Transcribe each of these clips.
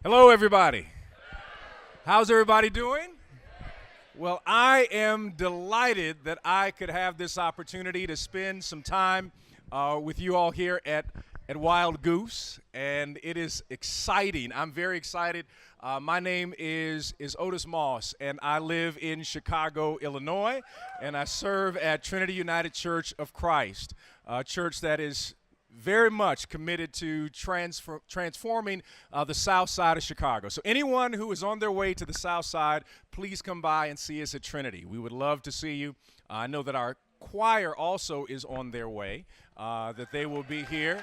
Hello, everybody. How's everybody doing? Well, I am delighted that I could have this opportunity to spend some time with you all here at Wild Goose, and it is exciting. I'm very excited. My name is Otis Moss, and I live in Chicago, Illinois, and I serve at Trinity United Church of Christ, a church that is very much committed to transforming the south side of Chicago. So anyone who is on their way to the south side, please come by and see us at Trinity. We would love to see you. I know that our choir also is on their way, that they will be here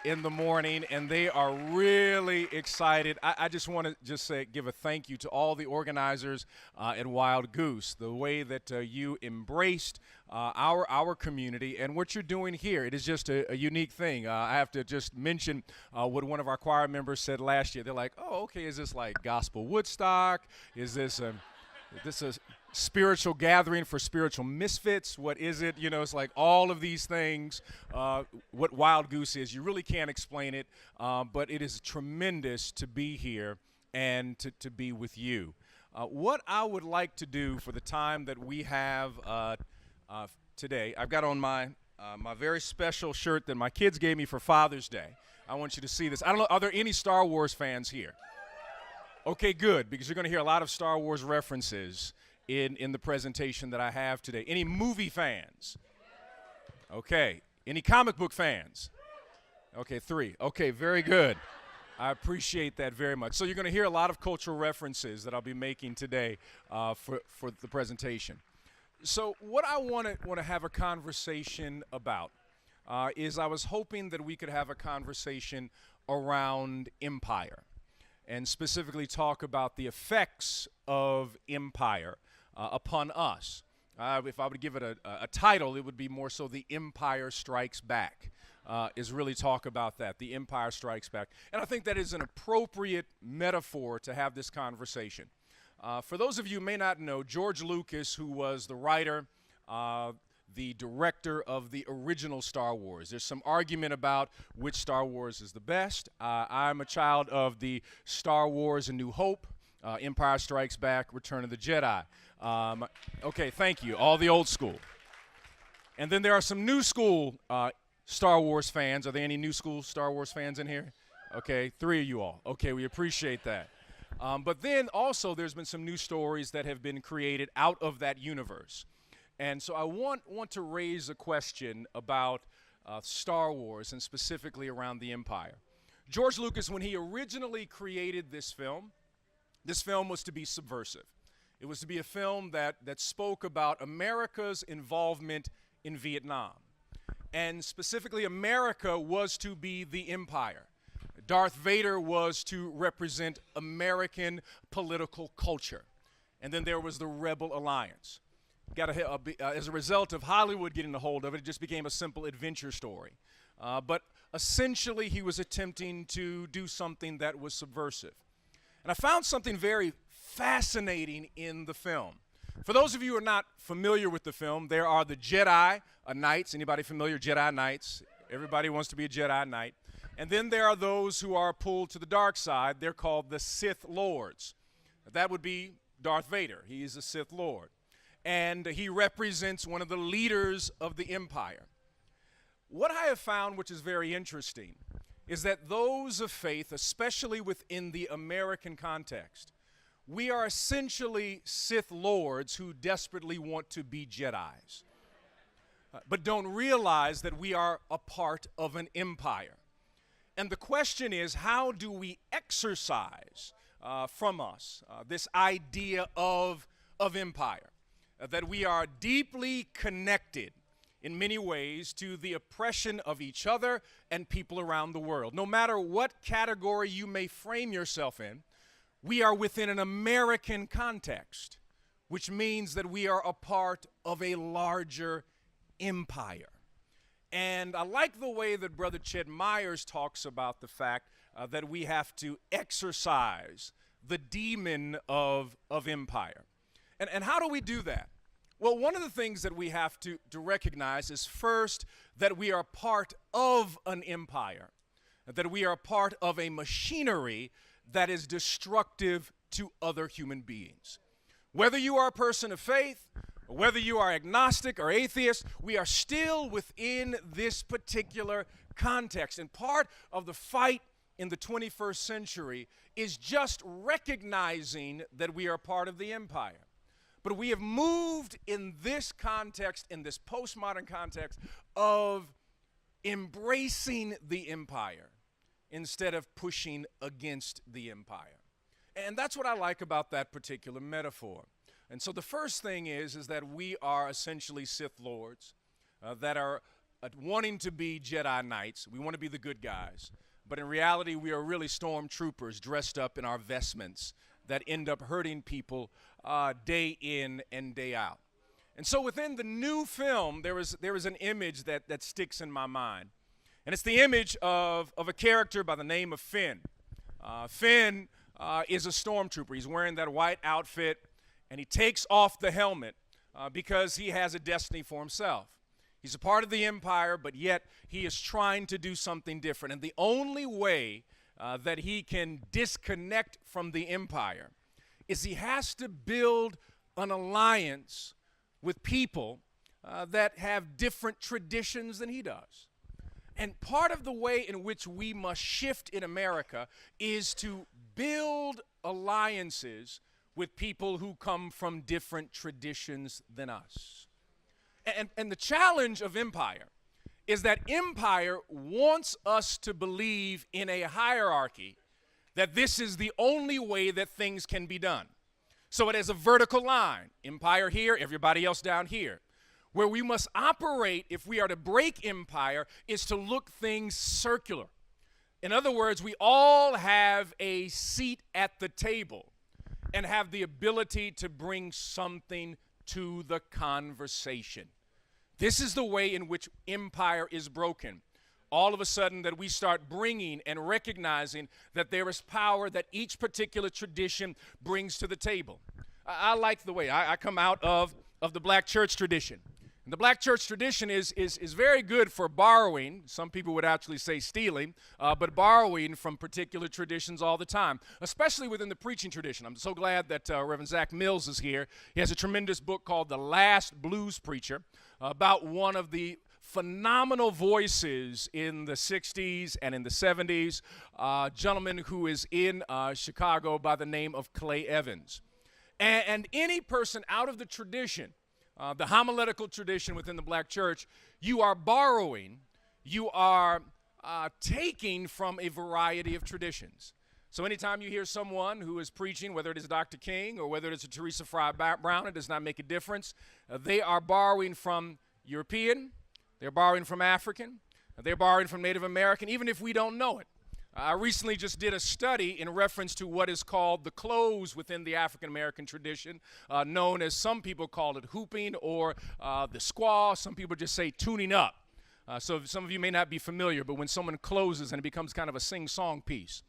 in the morning, and they are really excited. I just want to give a thank you to all the organizers at Wild Goose, the way that you embraced our community and what you're doing here. It is just a unique thing. I have to just mention what one of our choir members said last year. They're like, oh, okay, is this like gospel Woodstock? Is this a spiritual gathering for spiritual misfits? What is it? You know, it's like all of these things, what Wild Goose is. You really can't explain it, but it is tremendous to be here and to be with you. What I would like to do for the time that we have today, I've got on my very special shirt that my kids gave me for Father's Day. I want you to see this. I don't know, are there any Star Wars fans here? Okay, good, because you're going to hear a lot of Star Wars references in the presentation that I have today. Any movie fans? Okay. Any comic book fans? Okay, 3. Okay, very good. I appreciate that very much. So you're going to hear a lot of cultural references that I'll be making today for the presentation. So what I want to have a conversation about is I was hoping that we could have a conversation around empire, and specifically talk about the effects of empire upon us. If I would give it a title, it would be more so The Empire Strikes Back, is really talk about that, The Empire Strikes Back. And I think that is an appropriate metaphor to have this conversation. For those of you who may not know, George Lucas, who was the writer, the director of the original Star Wars. There's some argument about which Star Wars is the best. I'm a child of the Star Wars A New Hope, Empire Strikes Back, Return of the Jedi. Okay, thank you. All the old school. And then there are some new school Star Wars fans. Are there any new school Star Wars fans in here? Okay, 3 of you all. Okay, we appreciate that. But then also there's been some new stories that have been created out of that universe. And so I want to raise a question about Star Wars, and specifically around the Empire. George Lucas, when he originally created this film was to be subversive. It was to be a film that spoke about America's involvement in Vietnam. And specifically, America was to be the empire. Darth Vader was to represent American political culture. And then there was the Rebel Alliance. As a result of Hollywood getting a hold of it, it just became a simple adventure story. But essentially, he was attempting to do something that was subversive. And I found something very fascinating in the film. For those of you who are not familiar with the film, there are the Jedi Knights. Anybody familiar? Jedi Knights. Everybody wants to be a Jedi Knight. And then there are those who are pulled to the dark side. They're called the Sith Lords. That would be Darth Vader. He is a Sith Lord. And he represents one of the leaders of the empire. What I have found, which is very interesting, is that those of faith, especially within the American context, we are essentially Sith Lords who desperately want to be Jedis, but don't realize that we are a part of an empire. And the question is, how do we exercise from us this idea of empire? That we are deeply connected in many ways to the oppression of each other and people around the world. No matter what category you may frame yourself in, we are within an American context, which means that we are a part of a larger empire. And I like the way that Brother Chet Myers talks about the fact that we have to exercise the demon of empire. And how do we do that? Well, one of the things that we have to recognize is first that we are part of an empire, that we are part of a machinery that is destructive to other human beings. Whether you are a person of faith, or whether you are agnostic or atheist, we are still within this particular context. And part of the fight in the 21st century is just recognizing that we are part of the empire. But we have moved in this context, in this postmodern context, of embracing the empire instead of pushing against the empire. And that's what I like about that particular metaphor. And so the first thing is that we are essentially Sith Lords that are wanting to be Jedi Knights. We want to be the good guys. But in reality, we are really stormtroopers dressed up in our vestments that end up hurting people day in and day out. And so within the new film, there is an image that sticks in my mind. And it's the image of a character by the name of Finn. Finn is a stormtrooper. He's wearing that white outfit, and he takes off the helmet because he has a destiny for himself. He's a part of the empire, but yet he is trying to do something different. And the only way that he can disconnect from the empire is he has to build an alliance with people that have different traditions than he does. And part of the way in which we must shift in America is to build alliances with people who come from different traditions than us. And the challenge of empire is that empire wants us to believe in a hierarchy, that this is the only way that things can be done. So it has a vertical line, empire here, everybody else down here. Where we must operate if we are to break empire is to look things circular. In other words, we all have a seat at the table and have the ability to bring something to the conversation. This is the way in which empire is broken. All of a sudden that we start bringing and recognizing that there is power that each particular tradition brings to the table. I like the way I come out of the black church tradition. And the black church tradition is very good for borrowing. Some people would actually say stealing, but borrowing from particular traditions all the time, especially within the preaching tradition. I'm so glad that Reverend Zach Mills is here. He has a tremendous book called The Last Blues Preacher about one of the phenomenal voices in the 60s and in the 70s, a gentleman who is in Chicago by the name of Clay Evans. And any person out of the tradition, the homiletical tradition within the black church, you are borrowing, you are taking from a variety of traditions. So anytime you hear someone who is preaching, whether it is Dr. King or whether it's a Teresa Fry Brown, it does not make a difference. They are borrowing from European, they're borrowing from African, they're borrowing from Native American, even if we don't know it. I recently just did a study in reference to what is called the close within the African-American tradition, known as, some people call it hooping or the squaw. Some people just say tuning up. So some of you may not be familiar, but when someone closes and it becomes kind of a sing-song piece.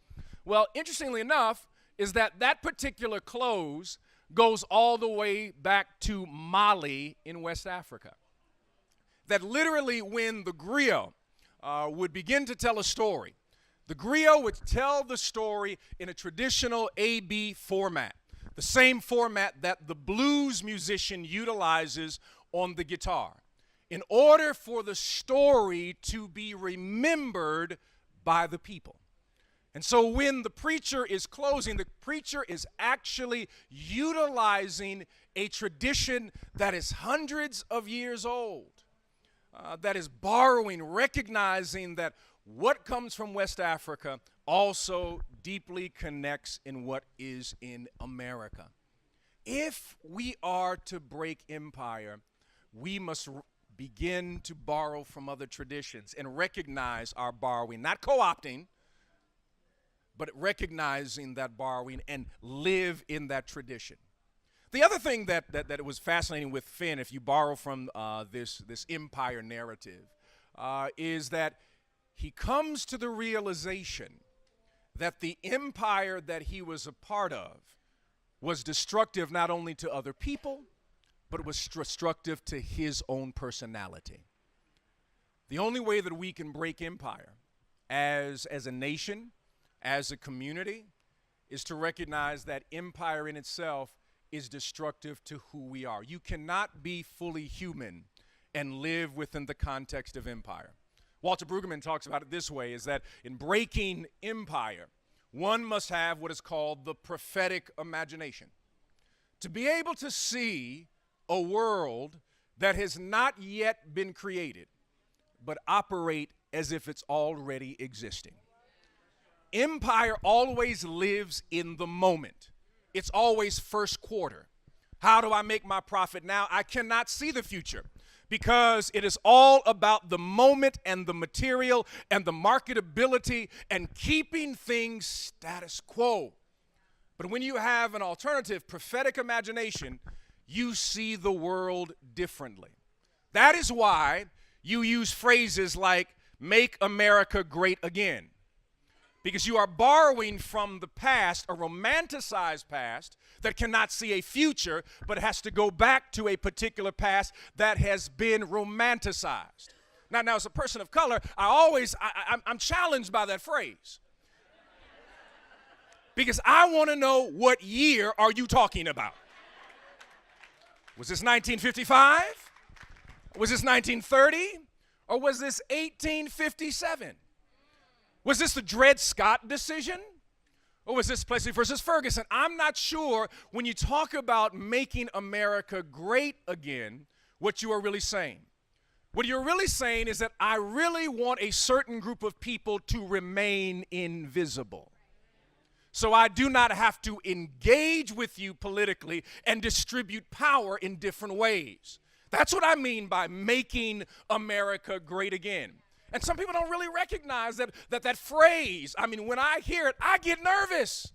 Well, interestingly enough, is that particular close goes all the way back to Mali in West Africa. That literally when the griot would begin to tell a story, the griot would tell the story in a traditional A-B format, the same format that the blues musician utilizes on the guitar, in order for the story to be remembered by the people. And so when the preacher is closing, the preacher is actually utilizing a tradition that is hundreds of years old, that is borrowing, recognizing that what comes from West Africa also deeply connects in what is in America. If we are to break empire, we must begin to borrow from other traditions and recognize our borrowing, not co-opting, but recognizing that borrowing and live in that tradition. The other thing that was fascinating with Finn, if you borrow from this empire narrative, is that he comes to the realization that the empire that he was a part of was destructive not only to other people, but it was destructive to his own personality. The only way that we can break empire as a nation, as a community, is to recognize that empire in itself is destructive to who we are. You cannot be fully human and live within the context of empire. Walter Brueggemann talks about it this way, is that in breaking empire, one must have what is called the prophetic imagination. To be able to see a world that has not yet been created, but operate as if it's already existing. Empire always lives in the moment. It's always first quarter. How do I make my profit now? I cannot see the future because it is all about the moment and the material and the marketability and keeping things status quo. But when you have an alternative prophetic imagination, you see the world differently. That is why you use phrases like, make America great again. Because you are borrowing from the past, a romanticized past that cannot see a future, but has to go back to a particular past that has been romanticized. Now as a person of color, I'm challenged by that phrase. Because I want to know, what year are you talking about? Was this 1955? Was this 1930? Or was this 1857? Was this the Dred Scott decision? Or was this Plessy versus Ferguson? I'm not sure when you talk about making America great again, what you are really saying. What you're really saying is that I really want a certain group of people to remain invisible. So I do not have to engage with you politically and distribute power in different ways. That's what I mean by making America great again. And some people don't really recognize that phrase. I mean, when I hear it, I get nervous.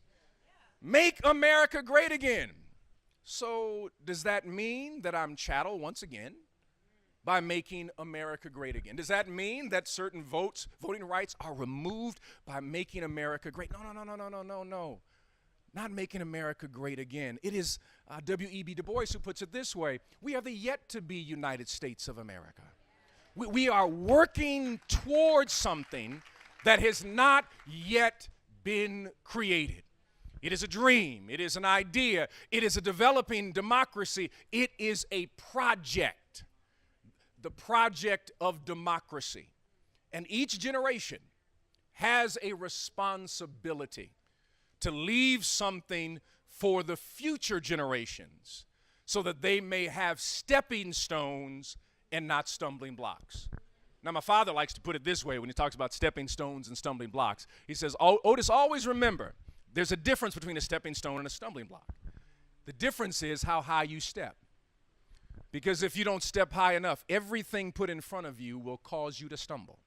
Make America great again. So does that mean that I'm chattel once again by making America great again? Does that mean that certain voting rights are removed by making America great? No. Not making America great again. It is W.E.B. Du Bois who puts it this way: we are the yet-to-be United States of America. We are working towards something that has not yet been created. It is a dream. It is an idea. It is a developing democracy. It is a project, the project of democracy. And each generation has a responsibility to leave something for the future generations so that they may have stepping stones and not stumbling blocks. Now, my father likes to put it this way when he talks about stepping stones and stumbling blocks. He says, Otis, always remember, there's a difference between a stepping stone and a stumbling block. The difference is how high you step. Because if you don't step high enough, everything put in front of you will cause you to stumble,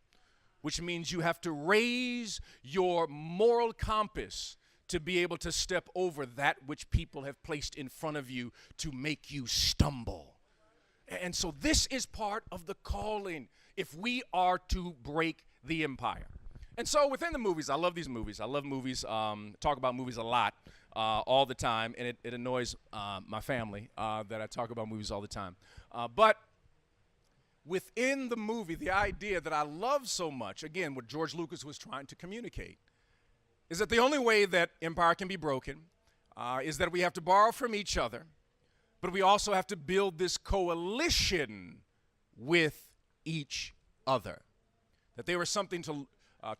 which means you have to raise your moral compass to be able to step over that which people have placed in front of you to make you stumble. And so this is part of the calling if we are to break the empire. And so within the movies, I love these movies. I love movies, talk about movies a lot, all the time, and it annoys my family that I talk about movies all the time. But within the movie, the idea that I love so much, again, what George Lucas was trying to communicate, is that the only way that empire can be broken is that we have to borrow from each other, but we also have to build this coalition with each other. That there was something to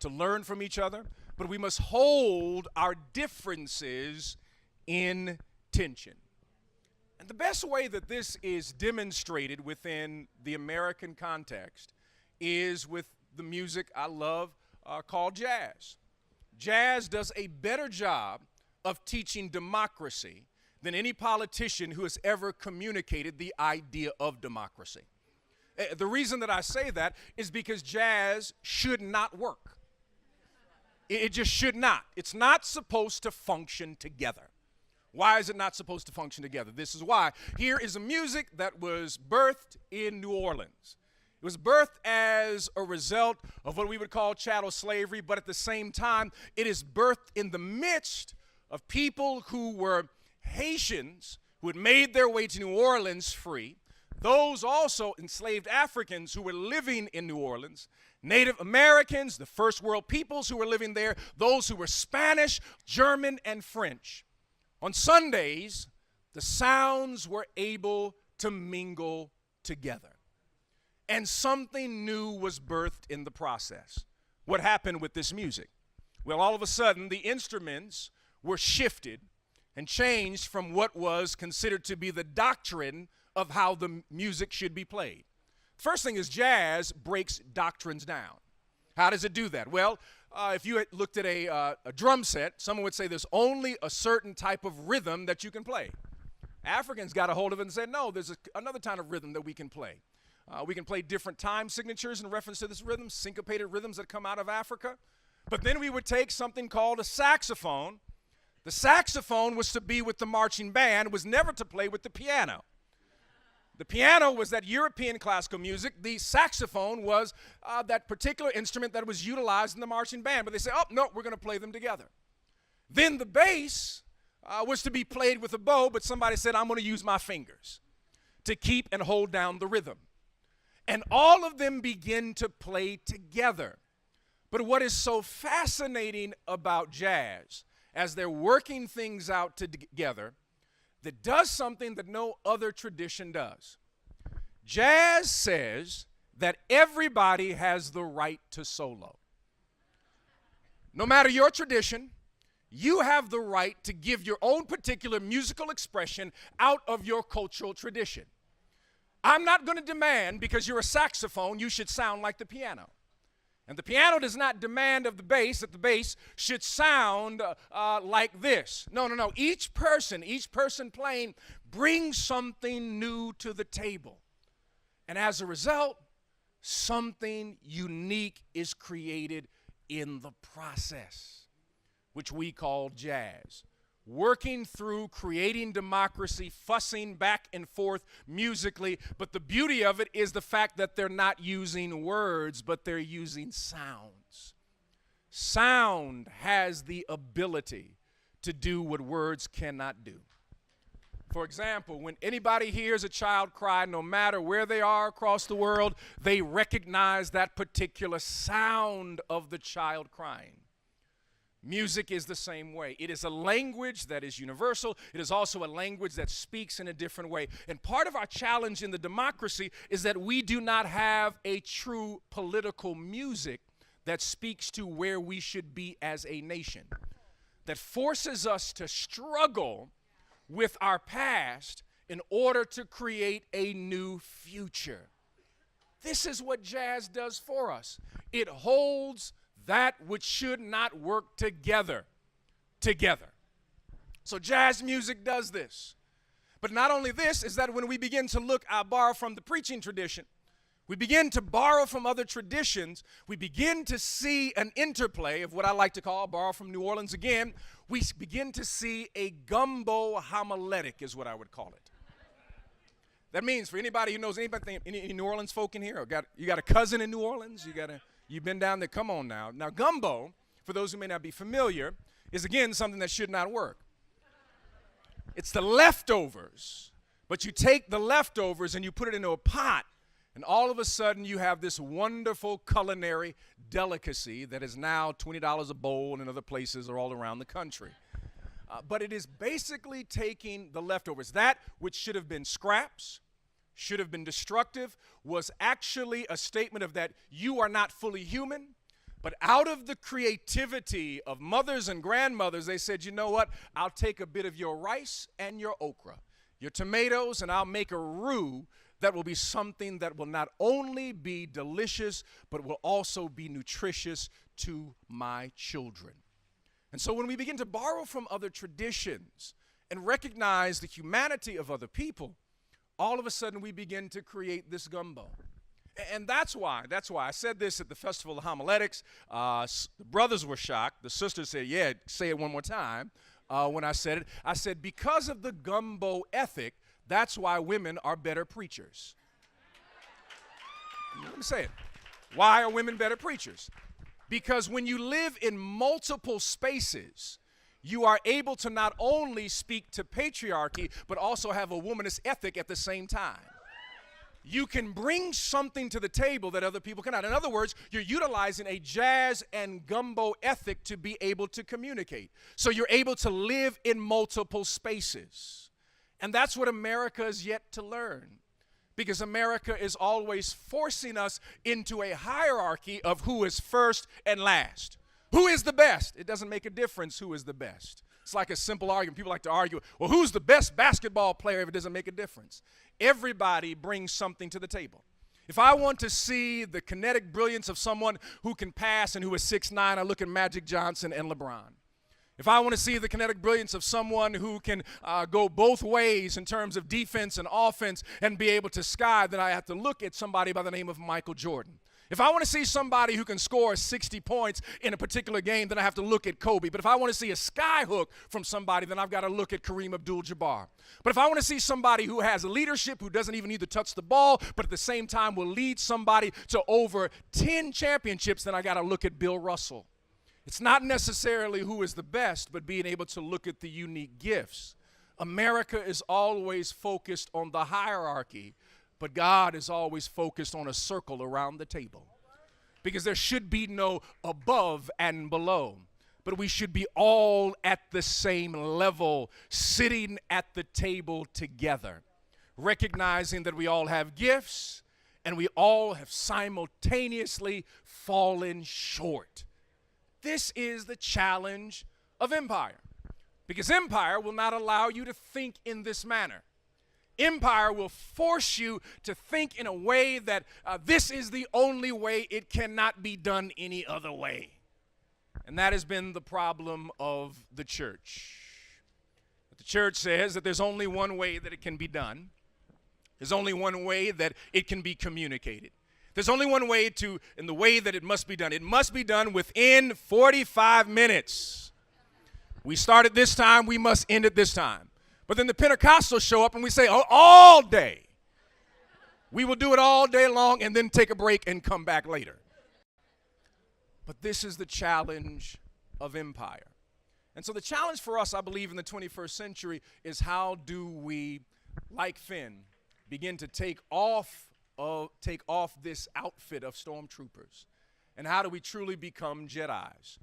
learn from each other, but we must hold our differences in tension. And the best way that this is demonstrated within the American context is with the music I love called jazz. Jazz does a better job of teaching democracy than any politician who has ever communicated the idea of democracy. The reason that I say that is because jazz should not work. It just should not. It's not supposed to function together. Why is it not supposed to function together? This is why. Here is a music that was birthed in New Orleans. It was birthed as a result of what we would call chattel slavery, but at the same time, it is birthed in the midst of people who were Haitians who had made their way to New Orleans free, those also enslaved Africans who were living in New Orleans, Native Americans, the first world peoples who were living there, those who were Spanish, German, and French. On Sundays, the sounds were able to mingle together. And something new was birthed in the process. What happened with this music? Well, all of a sudden, the instruments were shifted and changed from what was considered to be the doctrine of how the music should be played. First thing is jazz breaks doctrines down. How does it do that? Well, if you had looked at a drum set, someone would say there's only a certain type of rhythm that you can play. Africans got a hold of it and said, no, there's another kind of rhythm that we can play. We can play different time signatures in reference to this rhythm, syncopated rhythms that come out of Africa. But then we would take something called a saxophone. The saxophone was to be with the marching band, was never to play with the piano. The piano was that European classical music. The saxophone was that particular instrument that was utilized in the marching band. But they said, oh, no, we're going to play them together. Then the bass was to be played with a bow, but somebody said, I'm going to use my fingers to keep and hold down the rhythm. And all of them begin to play together. But what is so fascinating about jazz, as they're working things out together, that does something that no other tradition does. Jazz says that everybody has the right to solo. No matter your tradition, you have the right to give your own particular musical expression out of your cultural tradition. I'm not going to demand, because you're a saxophone, you should sound like the piano. And the piano does not demand of the bass that the bass should sound like this. No. Each person playing brings something new to the table. And as a result, something unique is created in the process, which we call jazz. Working through, creating democracy, fussing back and forth musically. But the beauty of it is the fact that they're not using words, but they're using sounds. Sound has the ability to do what words cannot do. For example, when anybody hears a child cry, no matter where they are across the world, they recognize that particular sound of the child crying. Music is the same way. It is a language that is universal. It is also a language that speaks in a different way. And part of our challenge in the democracy is that we do not have a true political music that speaks to where we should be as a nation, that forces us to struggle with our past in order to create a new future. This is what jazz does for us. It holds that which should not work together. So jazz music does this. But not only this, is that when we begin to look, I borrow from the preaching tradition, we begin to borrow from other traditions, we begin to see an interplay of what I like to call, borrow from New Orleans again, we begin to see a gumbo homiletic is what I would call it. That means for anybody who knows anybody, any New Orleans folk in here, or you got a cousin in New Orleans, you've been down there, come on now. Now gumbo, for those who may not be familiar, is again something that should not work. It's the leftovers, but you take the leftovers and you put it into a pot, and all of a sudden you have this wonderful culinary delicacy that is now $20 a bowl and in other places or all around the country. But it is basically taking the leftovers. That which should have been scraps, should have been destructive, was actually a statement of that you are not fully human. But out of the creativity of mothers and grandmothers, they said, you know what? I'll take a bit of your rice and your okra, your tomatoes, and I'll make a roux that will be something that will not only be delicious, but will also be nutritious to my children. And so when we begin to borrow from other traditions and recognize the humanity of other people, all of a sudden we begin to create this gumbo. And that's why I said this at the Festival of Homiletics. The brothers were shocked. The sisters said, yeah, say it one more time. When I said it, I said, because of the gumbo ethic, that's why women are better preachers. Let me say it. Why are women better preachers? Because when you live in multiple spaces, you are able to not only speak to patriarchy, but also have a womanist ethic at the same time. you can bring something to the table that other people cannot. In other words, you're utilizing a jazz and gumbo ethic to be able to communicate. So you're able to live in multiple spaces. And that's what America is yet to learn. Because America is always forcing us into a hierarchy of who is first and last. Who is the best? It doesn't make a difference who is the best. It's like a simple argument. People like to argue, well, who's the best basketball player if it doesn't make a difference? Everybody brings something to the table. If I want to see the kinetic brilliance of someone who can pass and who is 6'9", I look at Magic Johnson and LeBron. If I want to see the kinetic brilliance of someone who can go both ways in terms of defense and offense and be able to sky, then I have to look at somebody by the name of Michael Jordan. If I want to see somebody who can score 60 points in a particular game, then I have to look at Kobe. But if I want to see a sky hook from somebody, then I've got to look at Kareem Abdul-Jabbar. But if I want to see somebody who has leadership, who doesn't even need to touch the ball, but at the same time will lead somebody to over 10 championships, then I got to look at Bill Russell. It's not necessarily who is the best, but being able to look at the unique gifts. America is always focused on the hierarchy, but God is always focused on a circle around the table. Because there should be no above and below, but we should be all at the same level, sitting at the table together, recognizing that we all have gifts and we all have simultaneously fallen short. This is the challenge of empire, because empire will not allow you to think in this manner. Empire will force you to think in a way that this is the only way, it cannot be done any other way. And that has been the problem of the church. The church says that there's only one way that it can be done. There's only one way that it can be communicated. There's only one way in the way that it must be done. It must be done within 45 minutes. We start at this time, we must end at this time. But then the Pentecostals show up and we say, oh, all day. We will do it all day long and then take a break and come back later. But this is the challenge of empire. And so the challenge for us, I believe, in the 21st century is how do we, like Finn, begin to take off this outfit of stormtroopers? And how do we truly become Jedis?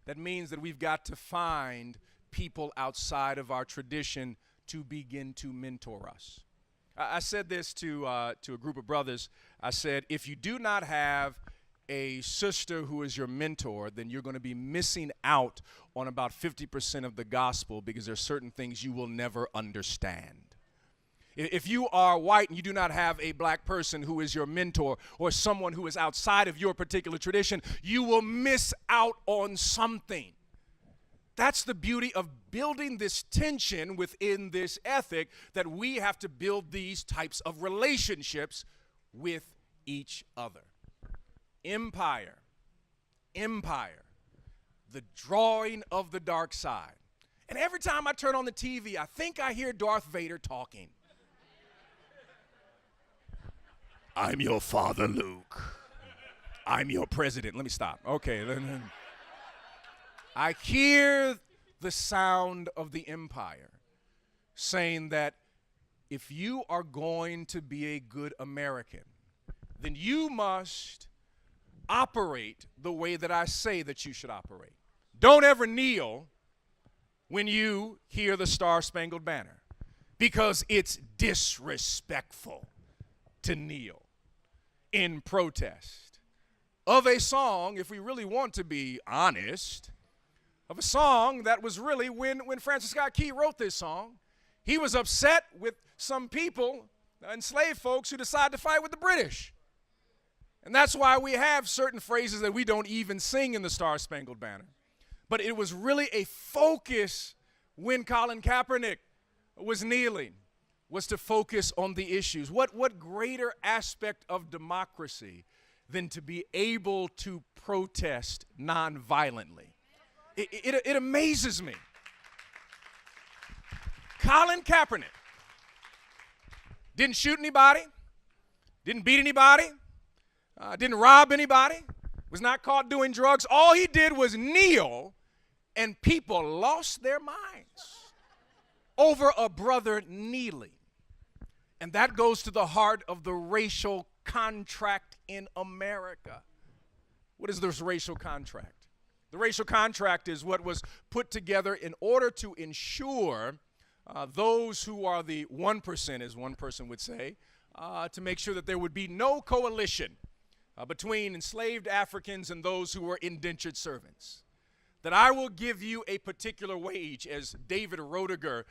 That means that we've got to find people outside of our tradition to begin to mentor us. I said this to a group of brothers. I said, if you do not have a sister who is your mentor, then you're going to be missing out on about 50% of the gospel, because there are certain things you will never understand. If you are white and you do not have a black person who is your mentor or someone who is outside of your particular tradition, you will miss out on something. That's the beauty of building this tension within this ethic, that we have to build these types of relationships with each other. Empire, the drawing of the dark side. And every time I turn on the TV, I think I hear Darth Vader talking. I'm your father, Luke. I'm your president. Let me stop. Okay. I hear the sound of the empire saying that if you are going to be a good American, then you must operate the way that I say that you should operate. Don't ever kneel when you hear the Star-Spangled Banner, because it's disrespectful to kneel in protest of a song, if we really want to be honest, of a song that was really, when Francis Scott Key wrote this song, he was upset with some people, enslaved folks, who decided to fight with the British. And that's why we have certain phrases that we don't even sing in the Star-Spangled Banner. But it was really a focus when Colin Kaepernick was kneeling, was to focus on the issues. What greater aspect of democracy than to be able to protest nonviolently? It amazes me. Colin Kaepernick didn't shoot anybody, didn't beat anybody, didn't rob anybody, was not caught doing drugs. All he did was kneel, and people lost their minds over a brother kneeling. And that goes to the heart of the racial contract in America. What is this racial contract? The racial contract is what was put together in order to ensure those who are the 1%, as one person would say, to make sure that there would be no coalition between enslaved Africans and those who were indentured servants. That I will give you a particular wage, as David Roediger,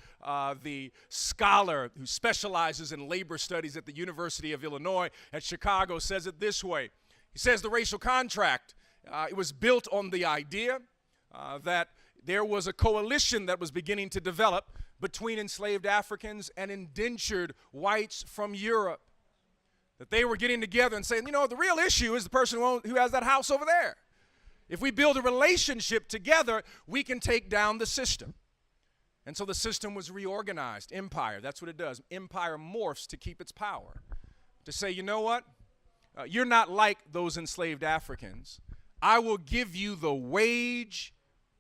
the scholar who specializes in labor studies at the University of Illinois at Chicago, says it this way. He says the racial contract, it was built on the idea that there was a coalition that was beginning to develop between enslaved Africans and indentured whites from Europe. That they were getting together and saying, you know, the real issue is the person who has that house over there. If we build a relationship together, we can take down the system. And so the system was reorganized. Empire, that's what it does. Empire morphs to keep its power. To say, you know what? You're not like those enslaved Africans. I will give you the wage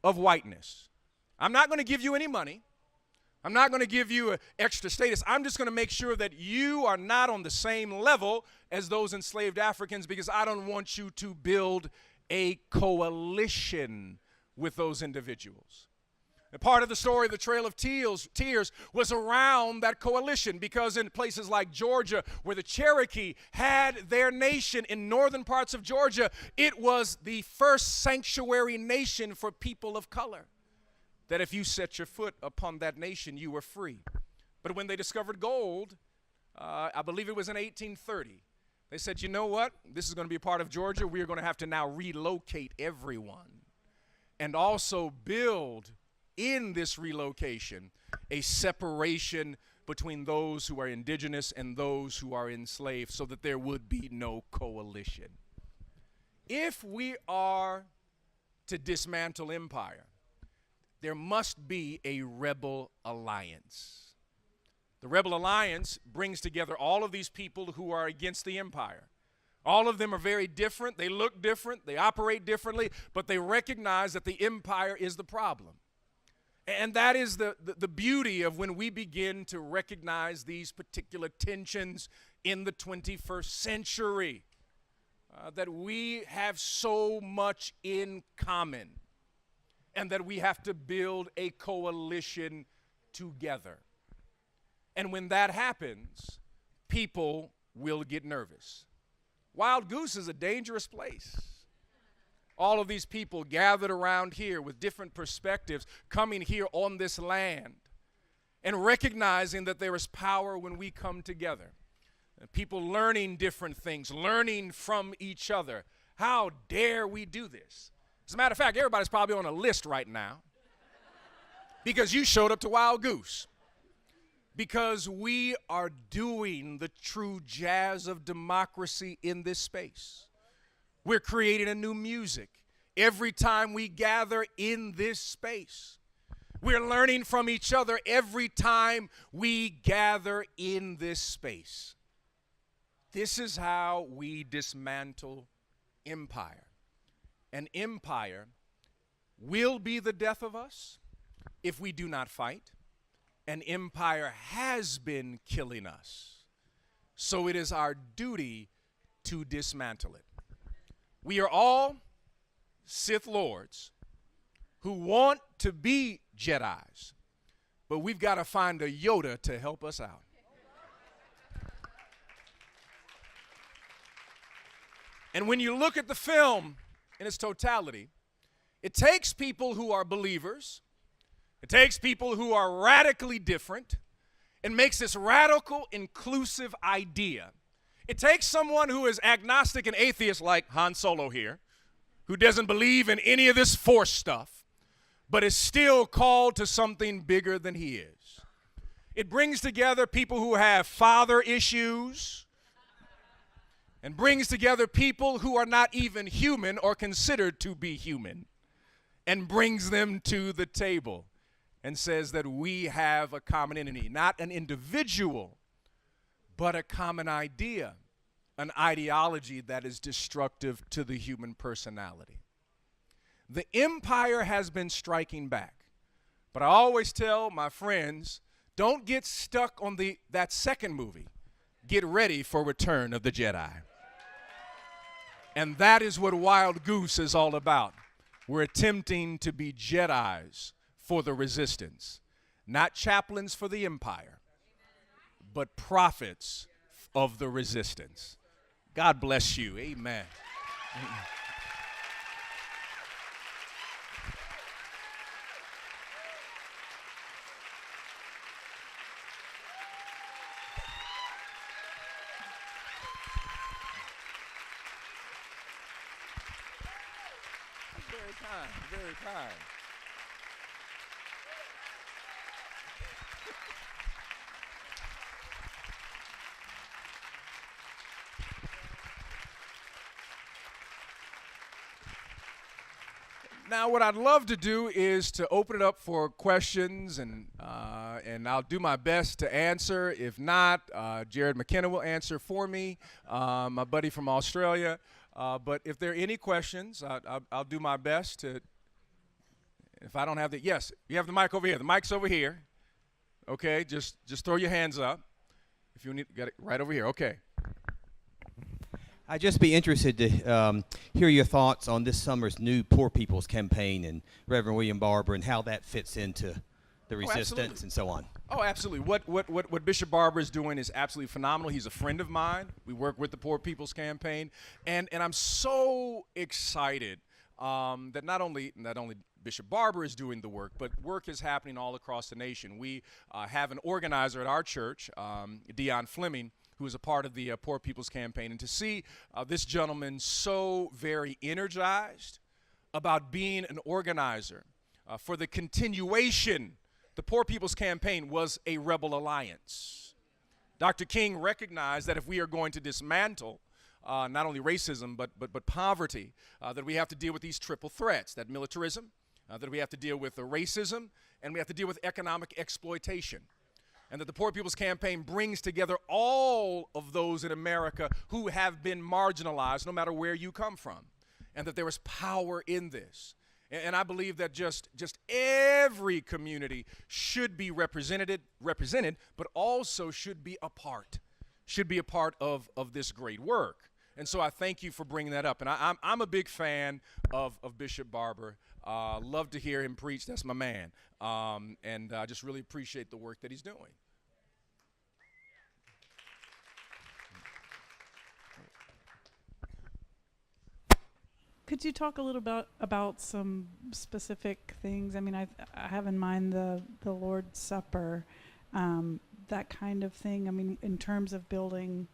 of whiteness. I'm not going to give you any money. I'm not going to give you an extra status. I'm just going to make sure that you are not on the same level as those enslaved Africans, because I don't want you to build a coalition with those individuals. And part of the story, the Trail of Tears, was around that coalition, because in places like Georgia, where the Cherokee had their nation in northern parts of Georgia, it was the first sanctuary nation for people of color. That if you set your foot upon that nation, you were free. But when they discovered gold, I believe it was in 1830, they said, you know what? This is going to be a part of Georgia. We are going to have to now relocate everyone and also build in this relocation a separation between those who are indigenous and those who are enslaved, so that there would be no coalition. If we are to dismantle empire, there must be a rebel alliance. The Rebel Alliance brings together all of these people who are against the empire. All of them are very different. They look different. They operate differently, but they recognize that the empire is the problem. And that is the beauty of when we begin to recognize these particular tensions in the 21st century, that we have so much in common and that we have to build a coalition together. And when that happens, people will get nervous. Wild Goose is a dangerous place. All of these people gathered around here with different perspectives, coming here on this land and recognizing that there is power when we come together. People learning different things, learning from each other. How dare we do this? As a matter of fact, everybody's probably on a list right now because you showed up to Wild Goose. Because we are doing the true jazz of democracy in this space. We're creating a new music every time we gather in this space. We're learning from each other every time we gather in this space. This is how we dismantle empire. An empire will be the death of us if we do not fight. An empire has been killing us, so it is our duty to dismantle it. We are all Sith Lords who want to be Jedis, but we've got to find a Yoda to help us out. And when you look at the film in its totality, it takes people who are believers, it takes people who are radically different and makes this radical, inclusive idea. It takes someone who is agnostic and atheist like Han Solo here, who doesn't believe in any of this Force stuff, but is still called to something bigger than he is. It brings together people who have father issues and brings together people who are not even human or considered to be human and brings them to the table. And says that we have a common enemy, not an individual, but a common idea, an ideology that is destructive to the human personality. The empire has been striking back, but I always tell my friends, don't get stuck on that second movie, get ready for Return of the Jedi. And that is what Wild Goose is all about. We're attempting to be Jedis for the resistance, not chaplains for the empire, but prophets of the resistance. God bless you. Amen. Very kind, very kind. Now, what I'd love to do is to open it up for questions, and I'll do my best to answer. If not, Jared McKenna will answer for me, my buddy from Australia. But if there are any questions, I'll do my best to. If I don't have the, yes, you have the mic over here. The mic's over here. Okay, just throw your hands up. If you need, got it right over here. Okay. I'd just be interested to hear your thoughts on this summer's new Poor People's Campaign and Reverend William Barber and how that fits into the resistance and so on. Oh, absolutely. What Bishop Barber is doing is absolutely phenomenal. He's a friend of mine. We work with the Poor People's Campaign, and I'm so excited that not only Bishop Barber is doing the work, but work is happening all across the nation. We have an organizer at our church, Dion Fleming, who is a part of the Poor People's Campaign. And to see this gentleman so very energized about being an organizer for the continuation, the Poor People's Campaign was a rebel alliance. Dr. King recognized that if we are going to dismantle not only racism but poverty, that we have to deal with these triple threats, that militarism, that we have to deal with the racism, and we have to deal with economic exploitation. And that the Poor People's Campaign brings together all of those in America who have been marginalized, no matter where you come from, and that there is power in this. And I believe that just every community should be represented, but also should be a part of this great work. And so I thank you for bringing that up. And I'm a big fan of Bishop Barber. Love to hear him preach. That's my man. And I just really appreciate the work that he's doing. Could you talk a little bit about some specific things? I mean, I have in mind the Lord's Supper, that kind of thing. I mean, in terms of building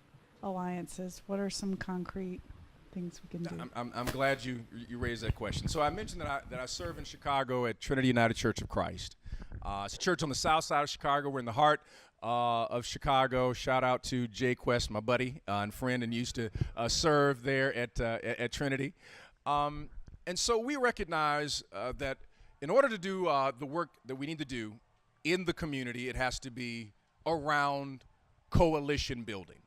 alliances, what are some concrete things we can do? I'm glad you raised that question. So I mentioned that I serve in Chicago at Trinity United Church of Christ. It's a church on the south side of Chicago. We're in the heart of Chicago. Shout out to Jay Quest, my buddy and friend, and used to serve there at Trinity. And so we recognize that in order to do the work that we need to do in the community, it has to be around coalition building.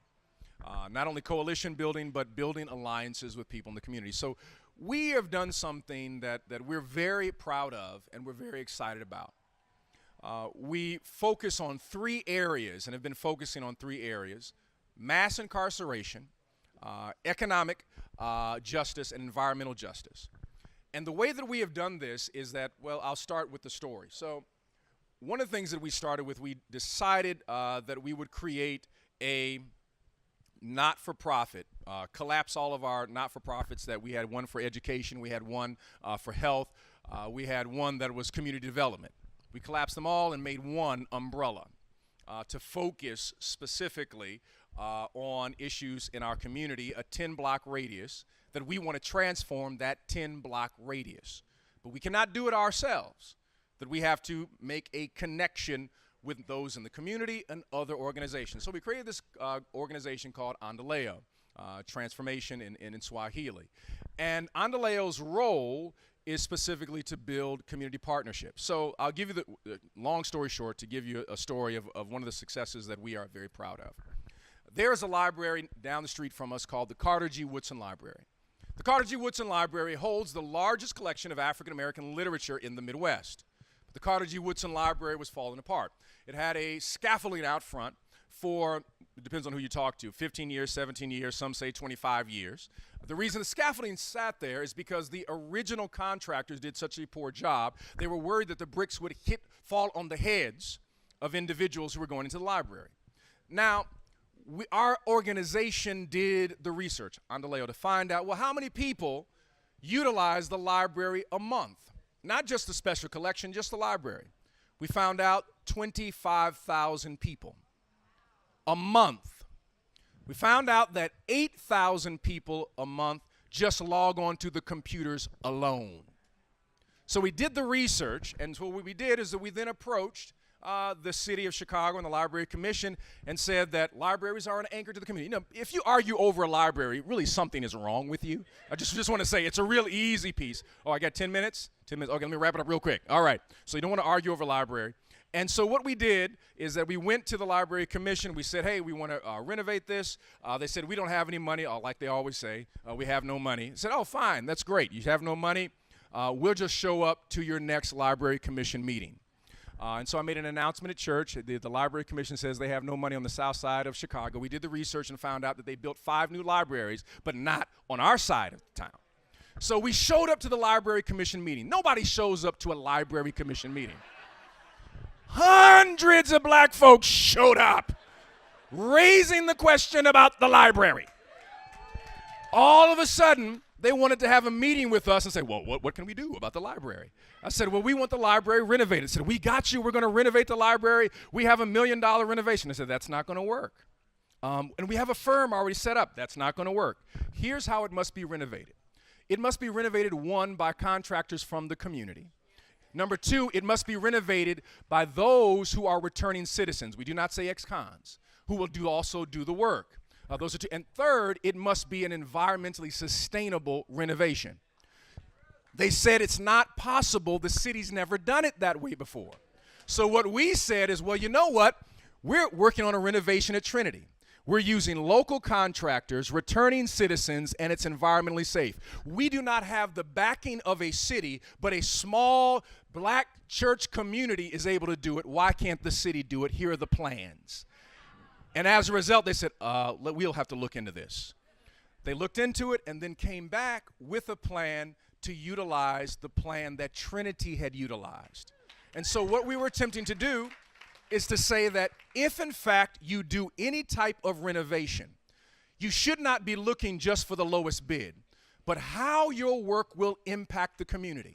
Not only coalition building, but building alliances with people in the community. So we have done something that we're very proud of and we're very excited about. We focus on 3 areas and have been focusing on 3 areas: mass incarceration, economic justice, and environmental justice. And the way that we have done this is that, well, I'll start with the story. So one of the things that we started with, we decided that we would create a not-for-profit, collapse all of our not-for-profits. That we had one for education, we had one for health, we had one that was community development. We collapsed them all and made one umbrella to focus specifically on issues in our community, a 10-block radius, that we want to transform that 10-block radius. But we cannot do it ourselves, that we have to make a connection with those in the community and other organizations. So we created this organization called Andaleo, transformation in Swahili. And Andaleo's role is specifically to build community partnerships. So I'll give you the long story short, to give you a story of one of the successes that we are very proud of. There is a library down the street from us called the Carter G. Woodson Library. The Carter G. Woodson Library holds the largest collection of African American literature in the Midwest. The Carter G. Woodson Library was falling apart. It had a scaffolding out front for, it depends on who you talk to, 15 years, 17 years, some say 25 years. The reason the scaffolding sat there is because the original contractors did such a poor job. They were worried that the bricks would fall on the heads of individuals who were going into the library. Now, our organization did the research, Andaleo, to find out, well, how many people utilize the library a month? Not just the special collection, just the library. We found out 25,000 people a month. We found out that 8,000 people a month just log on to the computers alone. So we did the research, and so what we did is that we then approached the city of Chicago and the Library Commission and said that libraries are an anchor to the community. You know, if you argue over a library, really something is wrong with you. I just want to say it's a real easy piece. Oh, I got 10 minutes? 10 minutes. Okay, let me wrap it up real quick. All right. So you don't want to argue over a library. And so what we did is that we went to the Library Commission. We said, hey, we want to renovate this. They said, we don't have any money, like they always say. We have no money. I said, oh, fine. That's great. You have no money. We'll just show up to your next Library Commission meeting. And so I made an announcement at church. The Library Commission says they have no money on the south side of Chicago. We did the research and found out that they built 5 new libraries, but not on our side of the town. So we showed up to the Library Commission meeting. Nobody shows up to a Library Commission meeting. Hundreds of black folks showed up, raising the question about the library. All of a sudden, they wanted to have a meeting with us and say, well, what can we do about the library? I said, well, we want the library renovated. I said, we got you. We're going to renovate the library. We have $1 million renovation. I said, that's not going to work. And we have a firm already set up. That's not going to work. Here's how it must be renovated. It must be renovated, 1, by contractors from the community. Number 2, it must be renovated by those who are returning citizens. We do not say ex-cons, who will also do the work. Those are 2. And 3rd, it must be an environmentally sustainable renovation. They said it's not possible. The city's never done it that way before. So what we said is, well, you know what? We're working on a renovation at Trinity. We're using local contractors, returning citizens, and it's environmentally safe. We do not have the backing of a city, but a small black church community is able to do it. Why can't the city do it? Here are the plans. And as a result, they said, we'll have to look into this. They looked into it and then came back with a plan to utilize the plan that Trinity had utilized. And so what we were attempting to do is to say that if, in fact, you do any type of renovation, you should not be looking just for the lowest bid, but how your work will impact the community.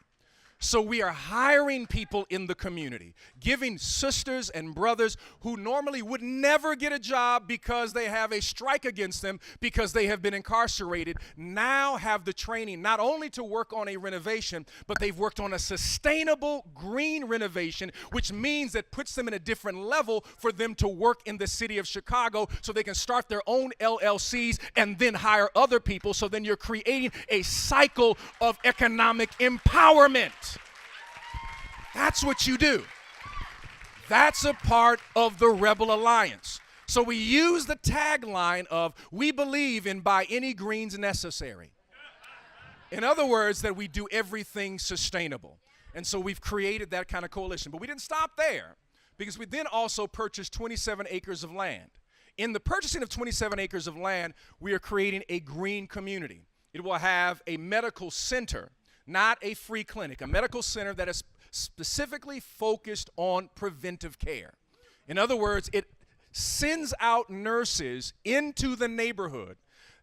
So we are hiring people in the community, giving sisters and brothers who normally would never get a job because they have a strike against them because they have been incarcerated, now have the training not only to work on a renovation, but they've worked on a sustainable green renovation, which means that puts them in a different level for them to work in the city of Chicago so they can start their own LLCs and then hire other people. So then you're creating a cycle of economic empowerment. That's what you do. That's a part of the Rebel Alliance. So we use the tagline of, we believe in by any means necessary. In other words, that we do everything sustainable. And so we've created that kind of coalition. But we didn't stop there, because we then also purchased 27 acres of land. In the purchasing of 27 acres of land, we are creating a green community. It will have a medical center, not a free clinic, a medical center that is specifically focused on preventive care. In other words, it sends out nurses into the neighborhood.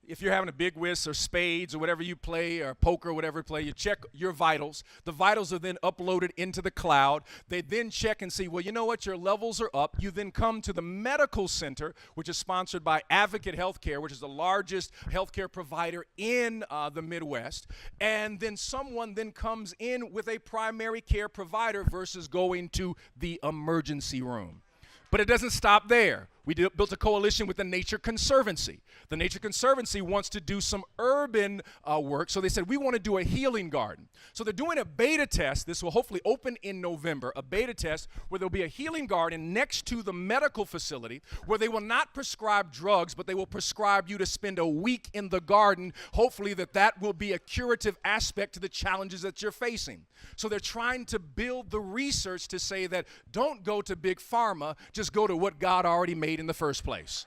If you're having a big whist or spades or whatever you play, or poker or whatever you play, you check your vitals. The vitals are then uploaded into the cloud. They then check and see, well, you know what, your levels are up. You then come to the medical center, which is sponsored by Advocate Healthcare, which is the largest healthcare provider in the Midwest. And then someone then comes in with a primary care provider versus going to the emergency room. But it doesn't stop there. We built a coalition with the Nature Conservancy. The Nature Conservancy wants to do some urban work, so they said, we want to do a healing garden. So they're doing a beta test. This will hopefully open in November, a beta test where there'll be a healing garden next to the medical facility where they will not prescribe drugs, but they will prescribe you to spend a week in the garden. Hopefully that will be a curative aspect to the challenges that you're facing. So they're trying to build the research to say that don't go to big pharma, just go to what God already made made in the first place.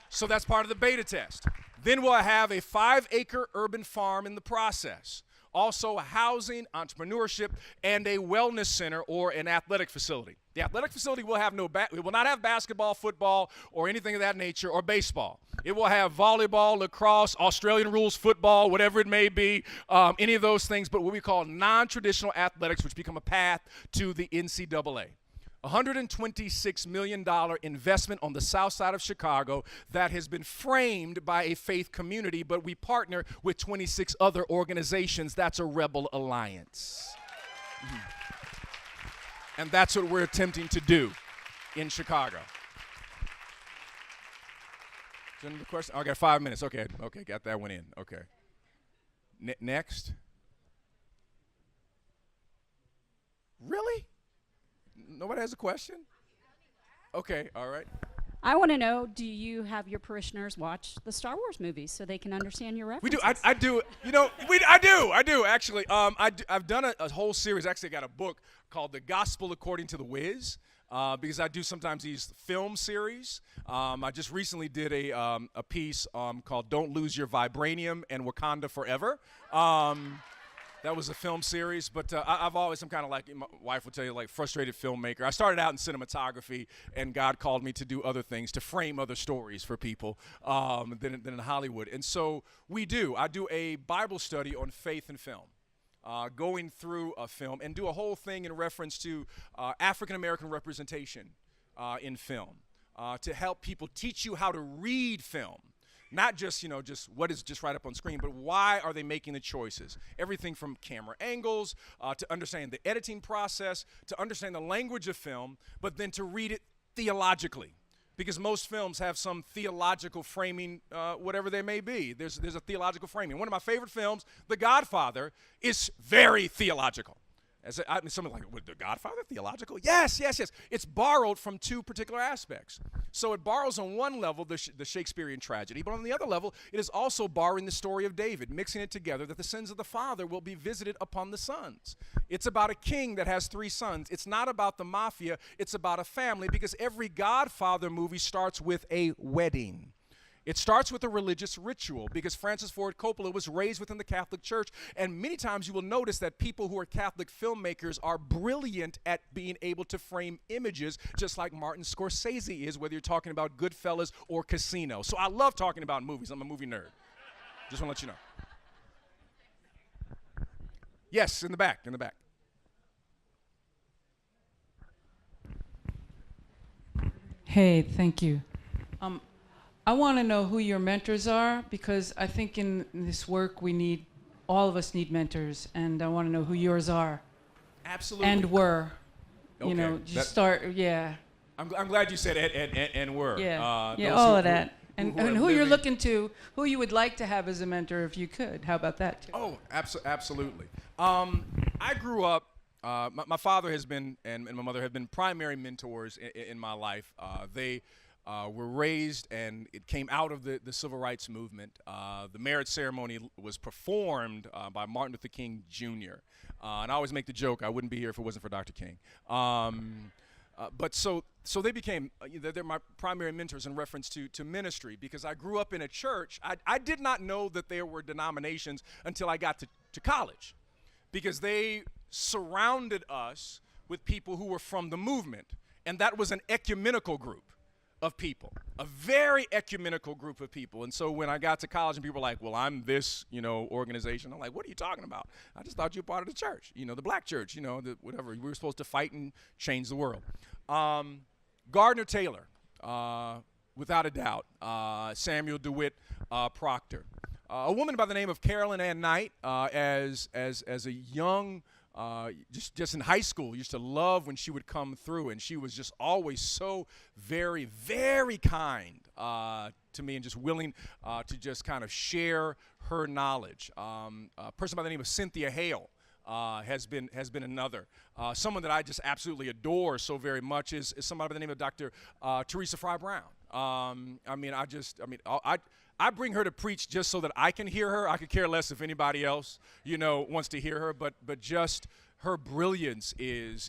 So that's part of the beta test. Then we'll have a 5-acre urban farm in the process. Also housing, entrepreneurship, and a wellness center or an athletic facility. The athletic facility will have it will not have basketball, football, or anything of that nature, or baseball. It will have volleyball, lacrosse, Australian rules football, whatever it may be, any of those things, but what we call non-traditional athletics, which become a path to the NCAA. $126 million investment on the south side of Chicago that has been framed by a faith community, but we partner with 26 other organizations. That's a rebel alliance. And that's what we're attempting to do in Chicago. Is there another question? Oh, I got 5 minutes. Okay, got that one in. Okay. Next. Really? Nobody has a question? Okay, all right. I want to know, do you have your parishioners watch the Star Wars movies so they can understand your We references? do. I do. You know, I do actually. I've done a whole series. Actually, I got a book called The Gospel According to the Wiz. Because I do sometimes these film series. I just recently did a piece called "Don't Lose Your Vibranium" and "Wakanda Forever." That was a film series, but I've always, I'm kind of like, my wife will tell you, like, frustrated filmmaker. I started out in cinematography, and God called me to do other things, to frame other stories for people than in Hollywood. And so I do a Bible study on faith and film, going through a film, and do a whole thing in reference to African-American representation in film, to help people teach you how to read film. Not just, just what is just right up on screen, but why are they making the choices? Everything from camera angles, to understand the editing process, to understand the language of film, but then to read it theologically. Because most films have some theological framing, whatever they may be. There's a theological framing. One of my favorite films, The Godfather, is very theological. Someone like, what, The Godfather, theological? Yes. It's borrowed from two particular aspects. So it borrows on one level the Shakespearean tragedy, but on the other level, it is also borrowing the story of David, mixing it together that the sins of the father will be visited upon the sons. It's about a king that has 3 sons. It's not about the mafia. It's about a family, because every Godfather movie starts with a wedding. It starts with a religious ritual, because Francis Ford Coppola was raised within the Catholic Church, and many times you will notice that people who are Catholic filmmakers are brilliant at being able to frame images, just like Martin Scorsese is, whether you're talking about Goodfellas or Casino. So I love talking about movies. I'm a movie nerd. Just want to let you know. Yes, in the back. Hey, thank you. I want to know who your mentors are, because I think in this work all of us need mentors, and I want to know who yours are. Absolutely. And were. Okay. I'm glad you said and were. Yeah, who all of that. And are who you're living. looking to, who you would like to have as a mentor if you could. How about that, too? Oh, absolutely. I grew up, my father has been, and my mother have been primary mentors in my life. They were raised, and it came out of the civil rights movement. The marriage ceremony was performed by Martin Luther King Jr. And I always make the joke, I wouldn't be here if it wasn't for Dr. King. But so they became, they're my primary mentors in reference to ministry, because I grew up in a church. I did not know that there were denominations until I got to college, because they surrounded us with people who were from the movement, and that was an ecumenical group of people, a very ecumenical group of people. And so when I got to college and people were like, well, I'm this, organization, I'm like, what are you talking about? I just thought you were part of the church, the black church, whatever. We were supposed to fight and change the world. Gardner Taylor, without a doubt. Samuel DeWitt Proctor. A woman by the name of Carolyn Ann Knight, as a young just in high school, used to love when she would come through, and she was just always so very, very kind to me, and just willing to just kind of share her knowledge. A person by the name of Cynthia Hale has been another. Someone that I just absolutely adore so very much is somebody by the name of Dr. Teresa Fry Brown. I bring her to preach just so that I can hear her. I could care less if anybody else, wants to hear her, but just her brilliance is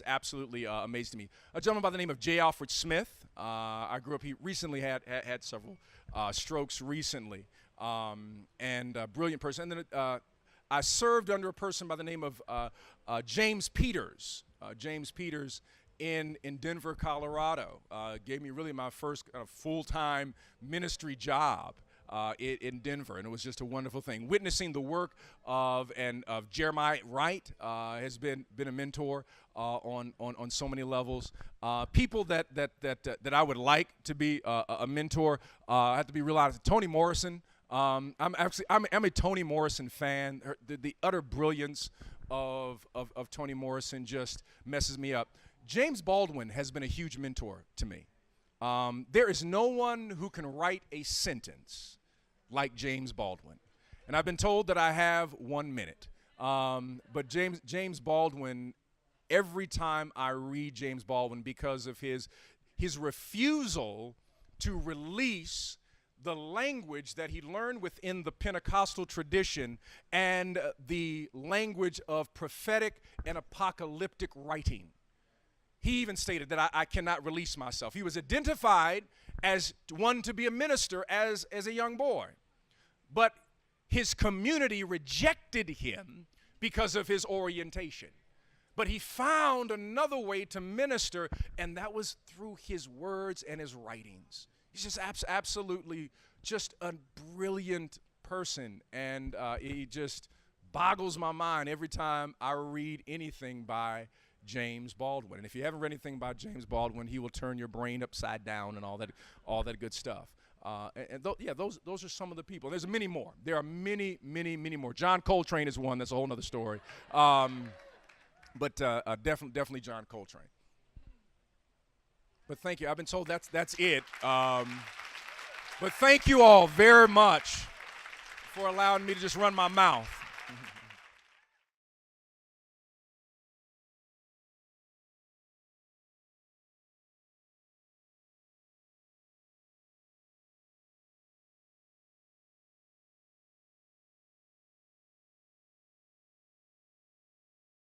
absolutely amazing to me. A gentleman by the name of J. Alfred Smith, I grew up. He recently had several strokes recently, and a brilliant person. And then I served under a person by the name of James Peters. James Peters in Denver, Colorado. Gave me really my first kind of full-time ministry job in Denver, and it was just a wonderful thing. Witnessing the work of Jeremiah Wright has been a mentor on so many levels. People that I would like to be a mentor. I have to be real honest. Toni Morrison. I'm a Toni Morrison fan. The utter brilliance of Toni Morrison just messes me up. James Baldwin has been a huge mentor to me. There is no one who can write a sentence like James Baldwin. And I've been told that I have 1 minute. But James Baldwin, every time I read James Baldwin, because of his refusal to release the language that he learned within the Pentecostal tradition and the language of prophetic and apocalyptic writing. He even stated that I cannot release myself. He was identified as one to be a minister as a young boy. But his community rejected him because of his orientation. But he found another way to minister, and that was through his words and his writings. He's just absolutely just a brilliant person, and he just boggles my mind every time I read anything by James Baldwin. And if you haven't read anything by James Baldwin, he will turn your brain upside down and all that good stuff. Those are some of the people. There's many more. There are many more. John Coltrane is one. That's a whole other story. But definitely John Coltrane. But thank you. I've been told that's it. But thank you all very much for allowing me to just run my mouth.